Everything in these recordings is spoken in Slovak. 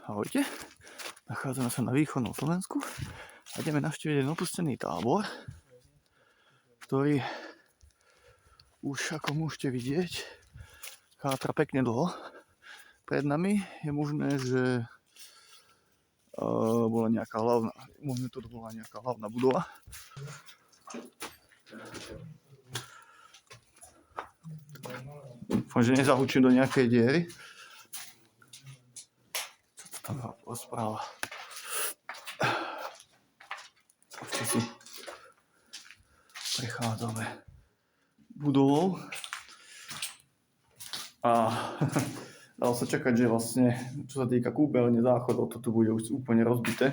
Ahojte, nachádzame sa na východnom Slovensku a ideme navštíviť jeden opustený tábor, ktorý už, ako môžete vidieť, chátra pekne dlho. Pred nami je možné, že bola nejaká hlavná, možno to bola nejaká hlavná budova. Dúfam, že nezahučím do nejakej diery. Co to tam rozpráva? Ešte si prechádzame budovou a dalo sa čakať, že vlastne, čo sa týka kúpeľne, záchodov, to tu bude už úplne rozbité.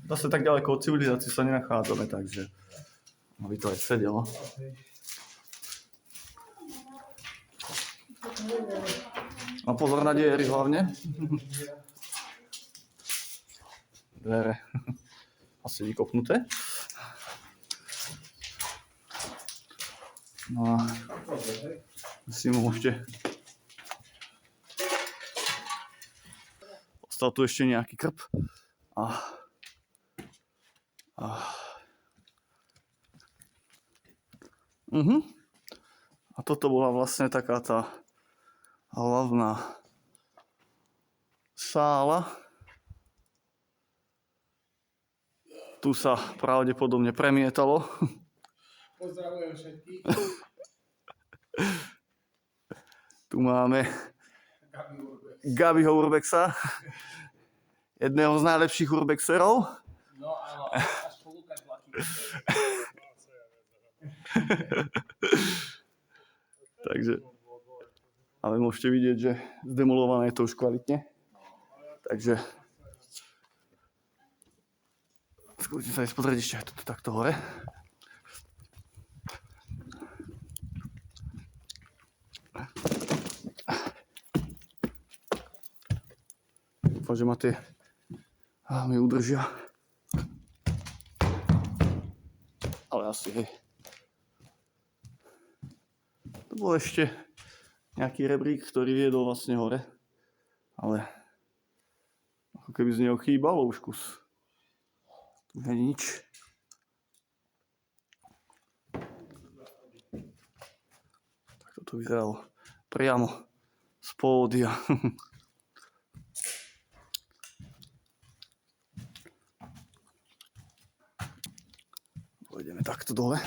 Zase tak ďaleko od civilizácie sa nenachádzame, takže aby to aj sedelo. A pozor na diery hlavne. Dvere asi vykopnuté. No a si môžete. Ostal tu ešte nejaký krb. A toto bola vlastne taká tá hlavná sála. Tu sa pravdepodobne premietalo. Pozdravujem všetkých. Tu máme Gabiho Urbexa, jedného z najlepších urbexerov. No áno, až po Lukáš Vlachy. Takže, ale môžete vidieť, že zdemolované je to už kvalitne. Takže skúste sa aj pozrieť ešte aj toto takto hore. Dúfam, že ma tie mi udržia. Ale asi hej. To bol ešte nejaký rebrík, ktorý viedol vlastne hore. Ale ako keby z neho chýbalo už kus. Tu nie je nič. Tak toto vyzeralo priamo z pódia. Pôjdeme takto dole.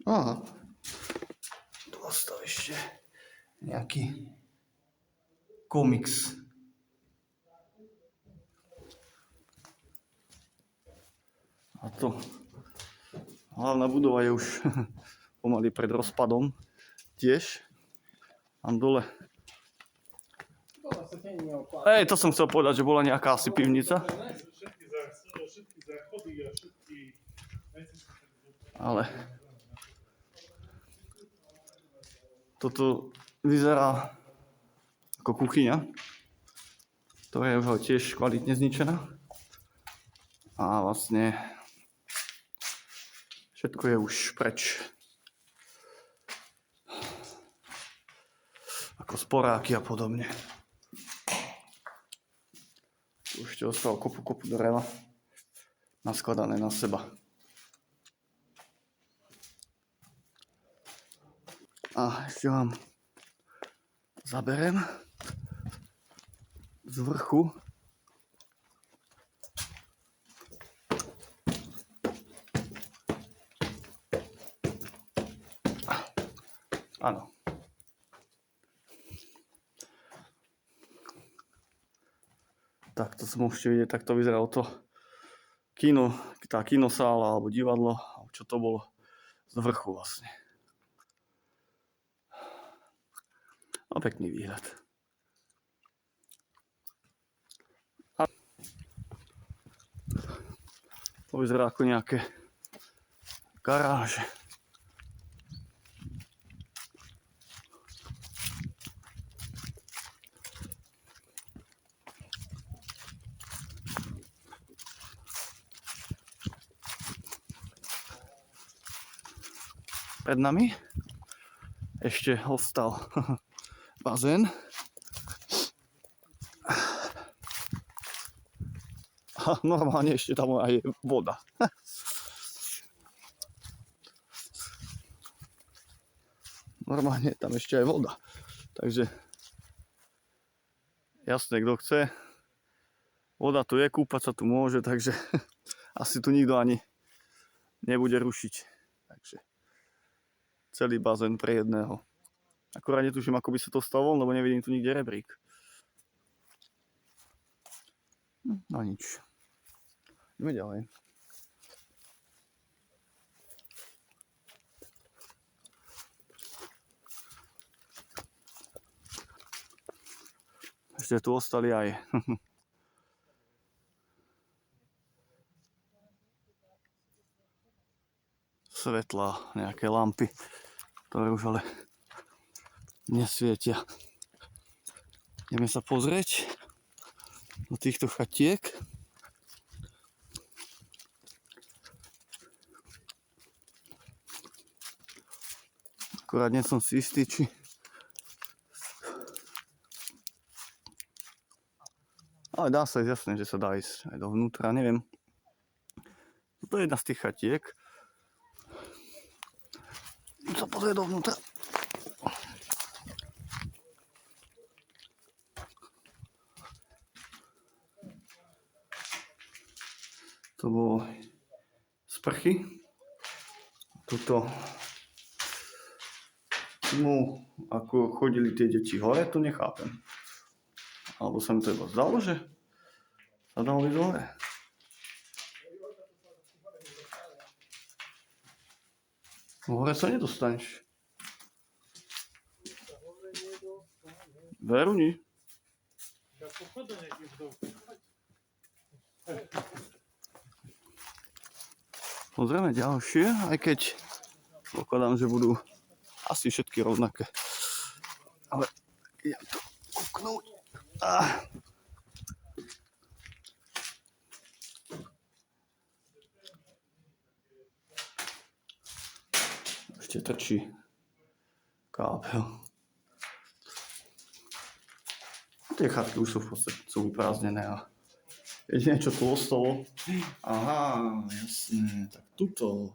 Aha. Tu ostal ešte nejaký komiks. A to hlavná budova je už pomaly pred rozpadom tiež. Tam dole. To som chcel povedať, že bola nejaká asi pivnica. Ale toto vyzerá ako kuchyňa, ktorá je už tiež kvalitne zničená. A vlastne všetko je už preč. Ako sporáky a podobne. Tu ešte ostalo kopu dreva naskladané na seba. A ešte vám zaberem z vrchu. Áno. Tak to môžete vidieť, tak to vyzeralo to kino, tá kinosála alebo divadlo, čo to bolo z vrchu vlastne. A pekný výhľad. A to vyzerá ako nejaké garáže. pred nami. Ešte ostal bazén. A normálne ešte tam aj je voda. Normálne tam ešte aj voda. Takže jasné, kto chce. Voda tu je, kúpať sa tu môže, takže asi tu nikto ani nebude rušiť. Takže celý bazén pre jedného. Akurát netuším, ako by sa to stalo, lebo nevidím tu nikde rebrík. No nič. Ideme ďalej. Ešte tu ostali aj svetla, nejaké lampy, ktoré už ale nesvietia. Ideme sa pozrieť do týchto chatiek. Akurát nie som si istý, či ale dá sa ísť, jasné, že sa dá ísť aj dovnútra, neviem. Toto je jedna z tých chatiek. Idem sa pozrieť dovnútra. To bolo sprchy. Tuto ako chodili tie deti hore, to nechápem. Alebo sa mi to iba zdalo, že sa dalo ísť hore. Hore sa nedostaneš. Veru nie. Pozrieme ďalšie, aj keď pokladám, že budú asi všetky rovnaké. Ale idem to kúknúť. Ešte trčí kábel. Tie chatky už sú v podstate vyprázdnené a jediné, čo tu ostalo. Aha, jasné, tak tuto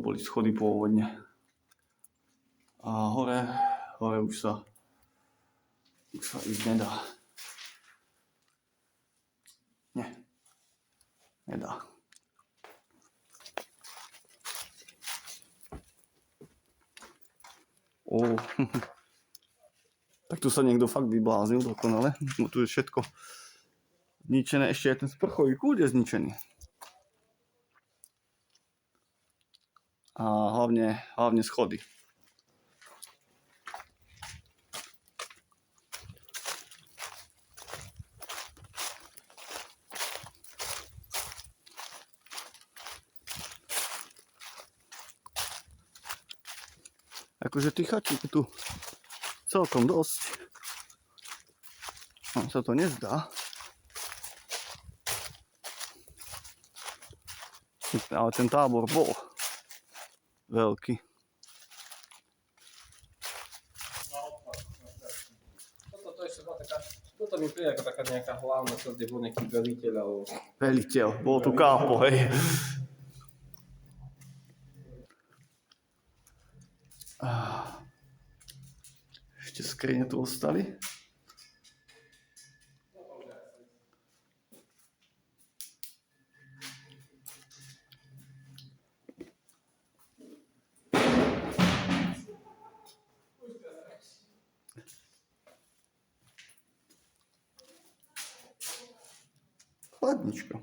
boli schody pôvodne. A hore už sa ísť nedá. Nie, nedá. Tak tu sa niekto fakt vybláznil dokonale. No tu je všetko zničené, ešte aj ten sprchový kút je zničený. A hlavne schody. Akože tých chatík tu celkom dosť. Vám sa to nezdá. Ale ten tábor bol veľký. Toto mi príde ako taká nejaká hlavná časť, kde bol nejaký veliteľ alebo... Veliteľ, bol tu kápo, hej. Ešte skrine tu ostali. Chladničko.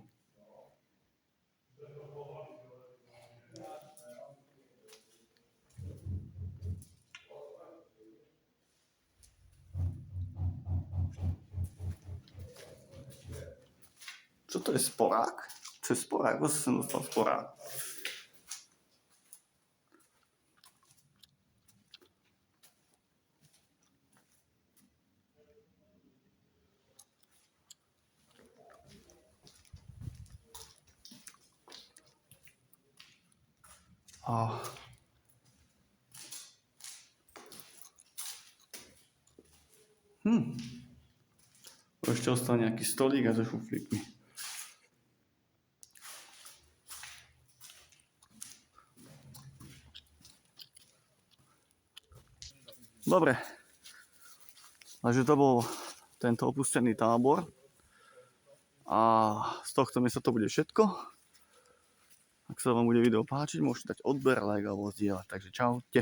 Co to je sporák? Co je sporák? Ako som dostal sporák? A ešte ostal nejaký stolík a so šuflíkmi. Dobre. Takže to bol tento opustený tábor. A z tohto miesta to bude všetko. Ak sa vám bude video páčiť, môžete dať odber, like alebo zdieľať. Takže čaute.